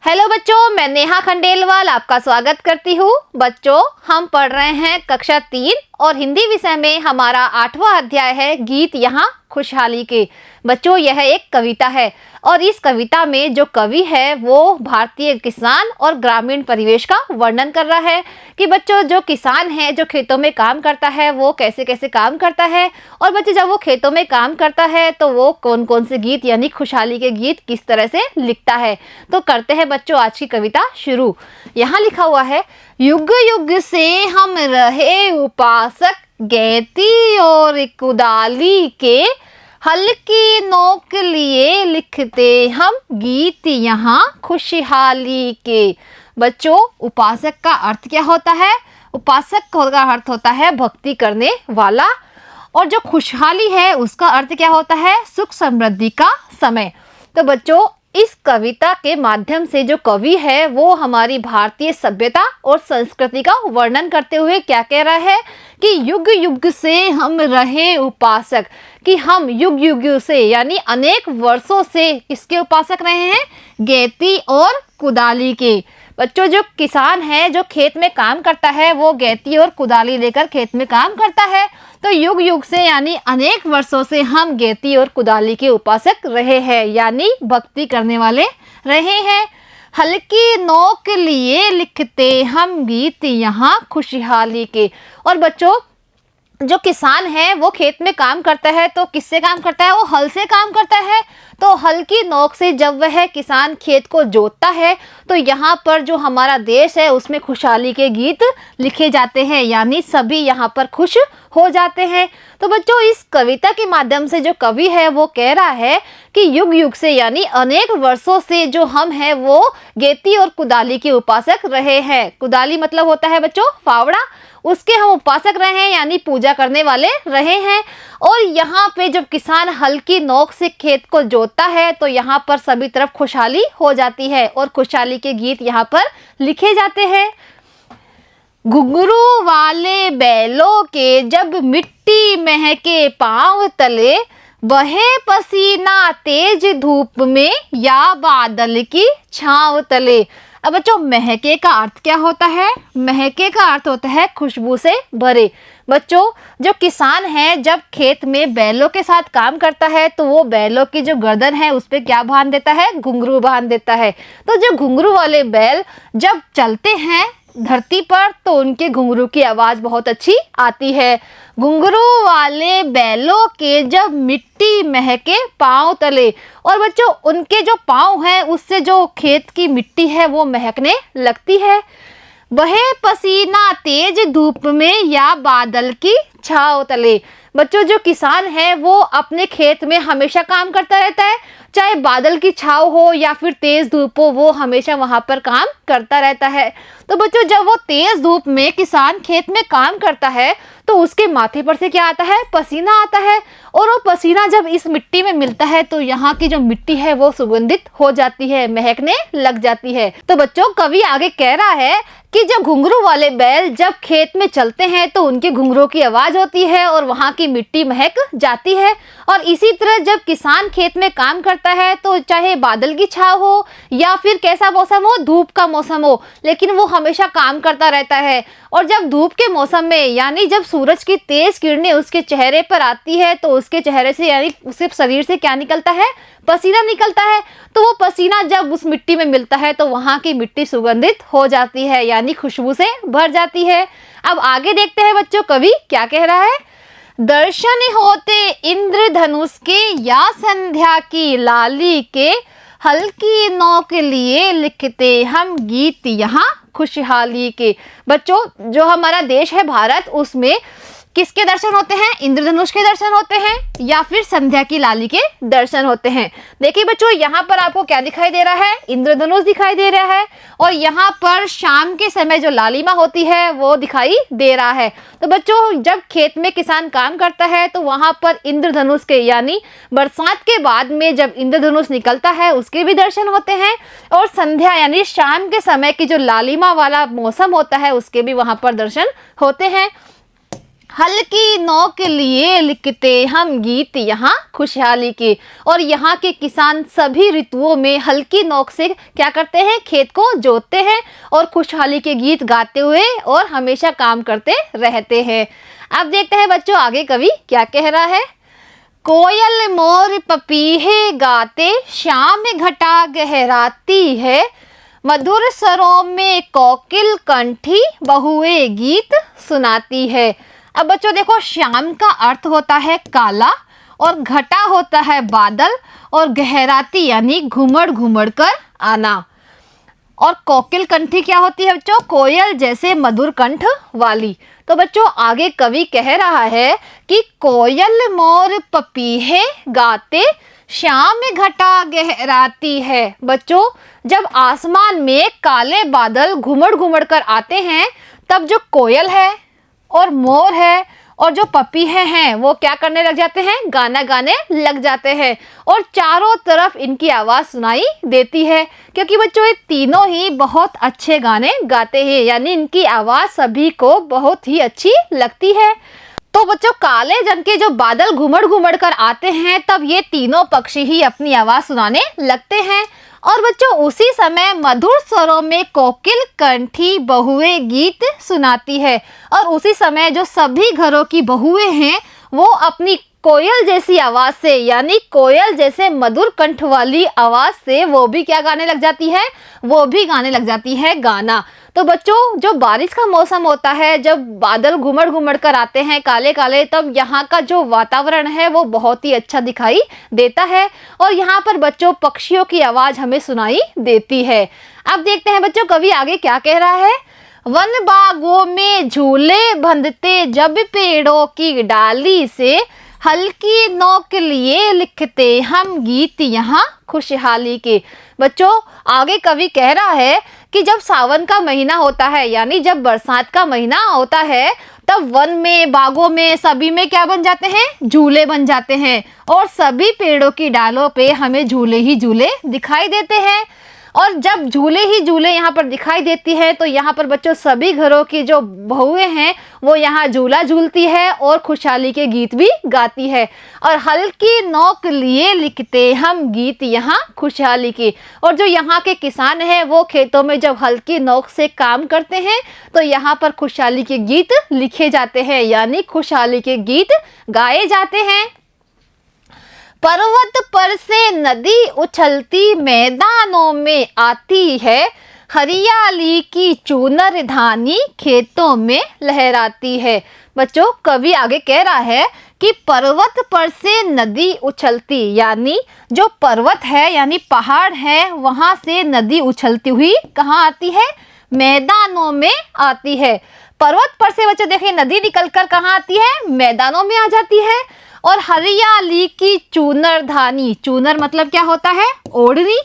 Hello बच्चों, मैं नेहा खंडेलवाल आपका स्वागत करती हूँ। बच्चों, हम पढ़ रहे हैं कक्षा 3 और हिंदी विषय में हमारा 8वां अध्याय है गीत यहाँ खुशहाली के। बच्चों, यह एक कविता है और इस कविता में जो कवि है वो भारतीय किसान और ग्रामीण परिवेश का वर्णन कर रहा है कि बच्चों जो किसान है, जो खेतों में काम करता है, वो कैसे कैसे काम करता है और बच्चे जब वो खेतों में काम करता है तो वो कौन कौन से गीत यानी खुशहाली के गीत किस तरह से लिखता है। तो करते हैं बच्चों आज की कविता शुरू। यहाँ लिखा हुआ है, युग युग से हम रहे उपासक, गैती और कुदाली के, हल की नोक लिए लिखते हम गीत यहाँ खुशहाली के। बच्चों, उपासक का अर्थ क्या होता है? उपासक का अर्थ होता है भक्ति करने वाला, और जो खुशहाली है उसका अर्थ क्या होता है? सुख समृद्धि का समय। तो बच्चों, इस कविता के माध्यम से जो कवि है वो हमारी भारतीय सभ्यता और संस्कृति का वर्णन करते हुए क्या कह रहा है कि युग युग से हम रहे उपासक, कि हम युग युग से यानी अनेक वर्षों से किसके उपासक रहे हैं? गैती और कुदाली के। बच्चों, जो किसान है, जो खेत में काम करता है, वो गैती और कुदाली लेकर खेत में काम करता है। तो युग युग से यानी अनेक वर्षों से हम गैती और कुदाली के उपासक रहे हैं, यानी भक्ति करने वाले रहे हैं। हल्की नोक लिए लिखते हम गीत यहाँ खुशहाली के। और बच्चों, जो किसान है वो खेत में काम करता है तो किससे काम करता है? वो हल से काम करता है। तो हल की नोक से जब वह किसान खेत को जोतता है तो यहाँ पर जो हमारा देश है उसमें खुशहाली के गीत लिखे जाते हैं, यानी सभी यहाँ पर खुश हो जाते हैं। तो बच्चों, इस कविता के माध्यम से जो कवि है वो कह रहा है कि युग युग से यानी अनेक वर्षों से जो हम हैं वो गैती और कुदाली के उपासक रहे हैं। कुदाली मतलब होता है बच्चों फावड़ा, उसके हम उपासक रहे हैं यानी पूजा करने वाले रहे हैं। और यहाँ पे जब किसान हल की नोक से खेत को जोतता है तो यहाँ पर सभी तरफ खुशहाली हो जाती है और खुशहाली के गीत यहाँ पर लिखे जाते हैं। घुंघरू वाले बैलों के जब मिट्टी महके पांव तले, बहे पसीना तेज धूप में या बादल की छांव तले। अब बच्चों, महके का अर्थ क्या होता है? महके का अर्थ होता है खुशबू से भरे। बच्चों, जो किसान है जब खेत में बैलों के साथ काम करता है तो वो बैलों की जो गर्दन है उस पे क्या बांध देता है? घुंघरू बांध देता है। तो जो घुंघरू वाले बैल जब चलते हैं धरती पर तो उनके घुंघरू की आवाज़ बहुत अच्छी आती है। घुंघरू वाले बैलों के जब मिट्टी महके पांव तले। और बच्चों, उनके जो पांव हैं उससे जो खेत की मिट्टी है वो महकने लगती है। बहे पसीना तेज धूप में या बादल की छांव तले। बच्चों, जो किसान है वो अपने खेत में हमेशा काम करता रहता है, चाहे बादल की छाव हो या फिर तेज धूप हो, वो हमेशा वहां पर काम करता रहता है। तो बच्चों, जब वो तेज धूप में किसान खेत में काम करता है तो उसके माथे पर से क्या आता है? पसीना आता है। और वो पसीना जब इस मिट्टी में मिलता है तो यहाँ की जो मिट्टी है वो सुगंधित हो जाती है, महकने लग जाती है। तो बच्चों, कवि आगे कह रहा है कि जब घुंघरू वाले बैल जब खेत में चलते हैं तो उनके घुंघरू की आवाज होती है और वहाँ की मिट्टी महक जाती है। और इसी तरह जब किसान खेत में काम करता है तो चाहे बादल की छाव हो या फिर कैसा मौसम हो, धूप का मौसम हो, लेकिन वो हमेशा काम करता रहता है। और जब धूप के मौसम में यानी जब सूरज की तेज किरणें उसके चेहरे पर आती है तो उसके चेहरे से यानी उसके शरीर से क्या निकलता है? पसीना निकलता है। तो वो पसीना जब उस मिट्टी में मिलता है तो वहाँ की मिट्टी सुगंधित हो जाती है यानी खुशबू से भर जाती है। अब आगे देखते हैं बच्चों कवि क्या कह रहा है। दर्शन होते इंद्रधनुष के या संध्या की लाली के, हल्की नोक लिए लिखते हम गीत यहाँ खुशहाली के। बच्चों, जो हमारा देश है भारत, उसमें किसके दर्शन होते हैं? इंद्रधनुष के दर्शन होते हैं या फिर संध्या की लाली के दर्शन होते हैं। देखिए बच्चों, यहाँ पर आपको क्या दिखाई दे रहा है? इंद्रधनुष दिखाई दे रहा है और यहाँ पर शाम के समय जो लालिमा होती है वो दिखाई दे रहा है। तो बच्चों, जब खेत में किसान काम करता है तो वहाँ पर इंद्रधनुष के यानी बरसात के बाद में जब इंद्रधनुष निकलता है उसके भी दर्शन होते हैं, और संध्या यानी शाम के समय की जो लालिमा वाला मौसम होता है उसके भी वहाँ पर दर्शन होते हैं। हल्की नोक लिए लिखते हम गीत यहाँ खुशहाली के। और यहाँ के किसान सभी ऋतुओं में हल्की नोक से क्या करते हैं, खेत को जोतते हैं और खुशहाली के गीत गाते हुए और हमेशा काम करते रहते हैं। अब देखते हैं बच्चों आगे कवि क्या कह रहा है। कोयल मोर पपीहे गाते, शाम घटा गहराती है, मधुर स्वरों में कोकिल कंठी बहुए गीत सुनाती है। अब बच्चों देखो, शाम का अर्थ होता है काला और घटा होता है बादल और गहराती यानी घुमड़ घुमड़ कर आना। और कोकिल कंठी क्या होती है बच्चों, कोयल जैसे मधुर कंठ वाली। तो बच्चों आगे कवि कह रहा है कि कोयल मोर पपीहे गाते, शाम घटा गहराती है। बच्चों जब आसमान में काले बादल घुमड़ घुमड़ कर आते हैं, तब जो कोयल है और मोर है और जो पपीहे हैं वो क्या करने लग जाते हैं, गाना गाने लग जाते हैं और चारों तरफ इनकी आवाज़ सुनाई देती है। क्योंकि बच्चों ये तीनों ही बहुत अच्छे गाने गाते हैं, यानी इनकी आवाज़ सभी को बहुत ही अच्छी लगती है। तो बच्चों काले रंग के जो बादल घुमड़ घुमड़ कर आते हैं, तब ये तीनों पक्षी ही अपनी आवाज़ सुनाने लगते हैं। और बच्चों उसी समय मधुर स्वरों में कोकिल कंठी बहुएं गीत सुनाती है। और उसी समय जो सभी घरों की बहुएं हैं वो अपनी कोयल जैसी आवाज़ से, यानी कोयल जैसे मधुर कंठ वाली आवाज़ से वो भी क्या गाने लग जाती है, वो भी गाने लग जाती है गाना। तो बच्चों जो बारिश का मौसम होता है, जब बादल घुमड़ घुमड़ कर आते हैं काले काले, तब यहाँ का जो वातावरण है वो बहुत ही अच्छा दिखाई देता है और यहाँ पर बच्चों पक्षियों की आवाज़ हमें सुनाई देती है। अब देखते हैं बच्चों कवि आगे क्या कह रहा है। वन बागों में झूले बंधते जब पेड़ों की डाली से, हल्की नोक लिए लिखते हम गीत यहाँ खुशहाली के। बच्चों आगे कवि कह रहा है कि जब सावन का महीना होता है, यानी जब बरसात का महीना होता है, तब वन में बागों में सभी में क्या बन जाते हैं, झूले बन जाते हैं और सभी पेड़ों की डालों पे हमें झूले ही झूले दिखाई देते हैं। और जब झूले ही झूले यहाँ पर दिखाई देती है, तो यहाँ पर बच्चों सभी घरों की जो बहुएं हैं वो यहाँ झूला झूलती है और खुशहाली के गीत भी गाती है। और हल्की नोक लिए लिखते हम गीत यहाँ खुशहाली के। और जो यहाँ के किसान हैं वो खेतों में जब हल्की नोक से काम करते हैं, तो यहाँ पर खुशहाली के गीत लिखे जाते हैं, यानी खुशहाली के गीत गाए जाते हैं। पर्वत पर से नदी उछलती मैदानों में आती है, हरियाली की चूनर धानी खेतों में लहराती है। बच्चों कवि आगे कह रहा है कि पर्वत पर से नदी उछलती, यानी जो पर्वत है यानी पहाड़ है, वहाँ से नदी उछलती हुई कहाँ आती है, मैदानों में आती है। पर्वत पर से बच्चों देखिए नदी निकलकर कहाँ आती है, मैदानों में आ जाती है। और हरियाली की चूनर धानी, चूनर मतलब क्या होता है, ओढ़नी,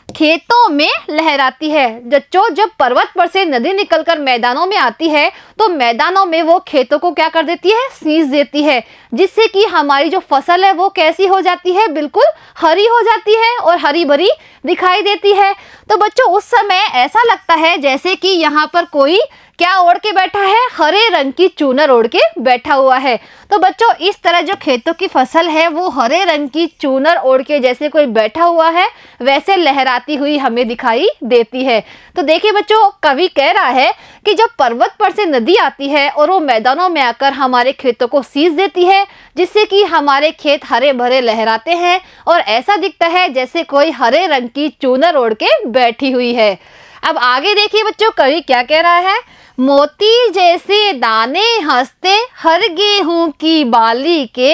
खेतों में लहराती है। बच्चों जब पर्वत पर से नदी निकलकर मैदानों में आती है, तो मैदानों में वो खेतों को क्या कर देती है, सींच देती है, जिससे कि हमारी जो फसल है वो कैसी हो जाती है, बिल्कुल हरी हो जाती है और हरी भरी दिखाई देती है। तो बच्चों उस समय ऐसा लगता है जैसे कि यहाँ पर कोई क्या ओढ़ के बैठा है, हरे रंग की चूनर ओढ़ के बैठा हुआ है। तो बच्चों इस तरह जो खेतों की फसल है वो हरे रंग की चूनर ओढ़ के जैसे कोई बैठा हुआ है, वैसे लहराती हुई हमें दिखाई देती है। तो देखिए बच्चों कवि कह रहा है कि जब पर्वत पर से नदी आती है और वो मैदानों में आकर हमारे खेतों को सींच देती है, जिससे कि हमारे खेत हरे भरे लहराते हैं और ऐसा दिखता है जैसे कोई हरे रंग की चूनर ओढ़ के बैठी हुई है। अब आगे देखिए बच्चों कवि क्या कह रहा है। मोती जैसे दाने हंसते हर गेहूं की बाली के,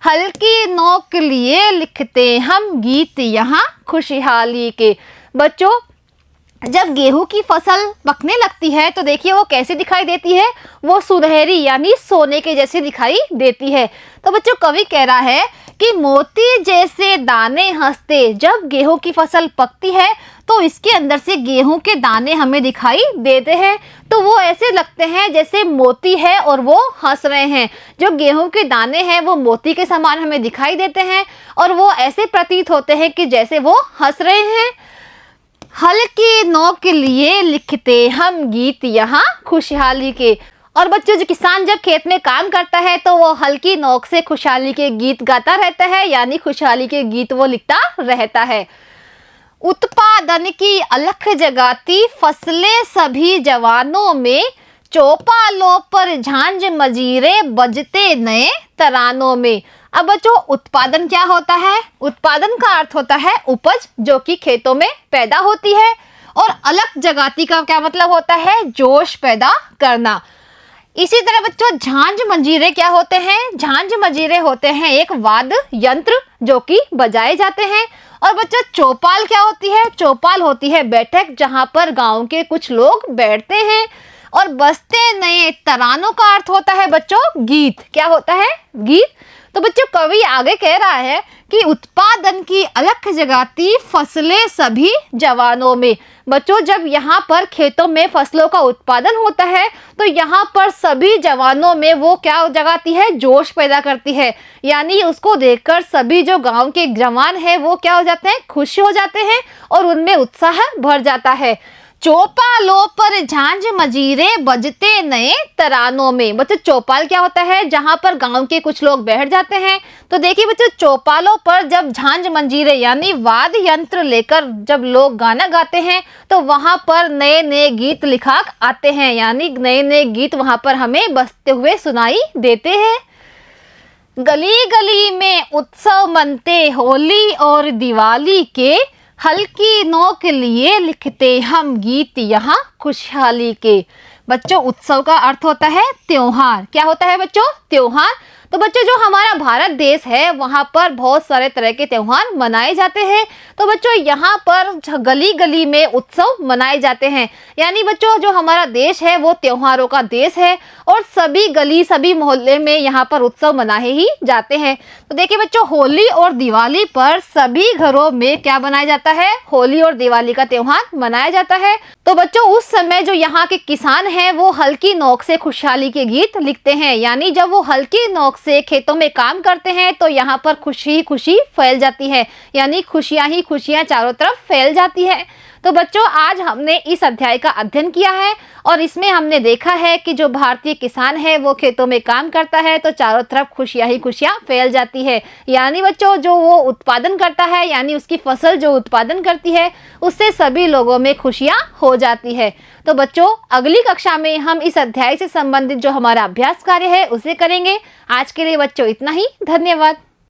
हल्की नोक लिए लिखते हम गीत यहाँ खुशहाली के। बच्चों जब गेहूं की फसल पकने लगती है तो देखिए वो कैसी दिखाई देती है, वो सुनहरी यानी सोने के जैसी दिखाई देती है। तो बच्चों कवि कह रहा है कि मोती जैसे दाने हंसते, जब गेहूं की फसल पकती है तो इसके अंदर से गेहूं के दाने हमें दिखाई देते हैं, तो वो ऐसे लगते हैं जैसे मोती है और वो हंस रहे हैं। जो गेहूं के दाने हैं वो मोती के समान हमें दिखाई देते हैं और वो ऐसे प्रतीत होते हैं कि जैसे वो हंस रहे हैं। हल्की नोक लिए लिखते हम गीत यहाँ खुशहाली के। और बच्चों जो किसान जब खेत में काम करता है तो वो हल्की नोक से खुशहाली के गीत गाता रहता है, यानी खुशहाली के गीत वो लिखता रहता है। उत्पादन की अलख जगाती फसलें सभी जवानों में, चौपालों पर झांझ मजीरे बजते नए तरानों में। अब बच्चों उत्पादन क्या होता है? उत्पादन का अर्थ होता है उपज जो कि खेतों में पैदा होती है, और अलख जगाती का क्या मतलब होता है? जोश पैदा करना। इसी तरह बच्चों झांझ मंजीरे क्या होते हैं? झांझ मंजीरे होते हैं एक वाद्य यंत्र जो कि बजाए जाते हैं। और बच्चों चौपाल क्या होती है? चौपाल होती है बैठक जहां पर गांव के कुछ लोग बैठते हैं। और बजते नए तरानों का अर्थ होता है बच्चों गीत। क्या होता है? गीत। तो बच्चों कवि आगे कह रहा है कि उत्पादन की अलख जगाती फसलें सभी जवानों में। बच्चों जब यहाँ पर खेतों में फसलों का उत्पादन होता है तो यहाँ पर सभी जवानों में वो क्या जगाती है? जोश पैदा करती है। यानी उसको देखकर सभी जो गांव के जवान हैं वो क्या हो जाते हैं? खुश हो जाते हैं और उनमें उत्साह भर जाता है। चौपालों पर झांझ मजीरे बजते नए तरानों में। बच्चों चौपाल क्या होता है? जहां पर गांव के कुछ लोग बैठ जाते हैं। तो देखिए बच्चों चौपालों पर जब झांझ मंजीरे यानी वाद्य यंत्र लेकर जब लोग गाना गाते हैं तो वहां पर नए नए गीत लिखा आते हैं, यानी नए नए गीत वहां पर हमें बजते हुए सुनाई देते हैं। गली गली में उत्सव मनते होली और दिवाली के, हल्की नोक लिए लिखते हम गीत यहाँ खुशहाली के। बच्चों उत्सव का अर्थ होता है त्योहार। क्या होता है बच्चों? त्योहार। तो बच्चों जो हमारा भारत देश है वहाँ पर बहुत सारे तरह के त्योहार मनाए जाते हैं। तो बच्चों यहाँ पर गली गली में उत्सव मनाए जाते हैं, यानी बच्चों जो हमारा देश है वो त्योहारों का देश है और सभी गली सभी मोहल्ले में यहाँ पर उत्सव मनाए ही जाते हैं। तो देखिए बच्चों होली और दिवाली पर सभी घरों में क्या मनाया जाता है? होली और दिवाली का त्योहार मनाया जाता है। तो बच्चों उस समय जो यहाँ के किसान हैं वो हल्की नोक से खुशहाली के गीत लिखते हैं, यानी जब वो हल्की नोक से खेतों में काम करते हैं तो यहाँ पर खुशी ही खुशी फैल जाती है, यानी खुशियाँ ही खुशियाँ चारों तरफ फैल जाती है। तो बच्चों आज हमने इस अध्याय का अध्ययन किया है और इसमें हमने देखा है कि जो भारतीय किसान है वो खेतों में काम करता है तो चारों तरफ खुशियाँ ही खुशियाँ फैल जाती है, यानी बच्चों जो वो उत्पादन करता है यानी उसकी फसल जो उत्पादन करती है उससे सभी लोगों में खुशियाँ हो जाती है। तो बच्चों अगली कक्षा में हम इस अध्याय से संबंधित जो हमारा अभ्यास कार्य है उसे करेंगे। आज के लिए बच्चों इतना ही। धन्यवाद।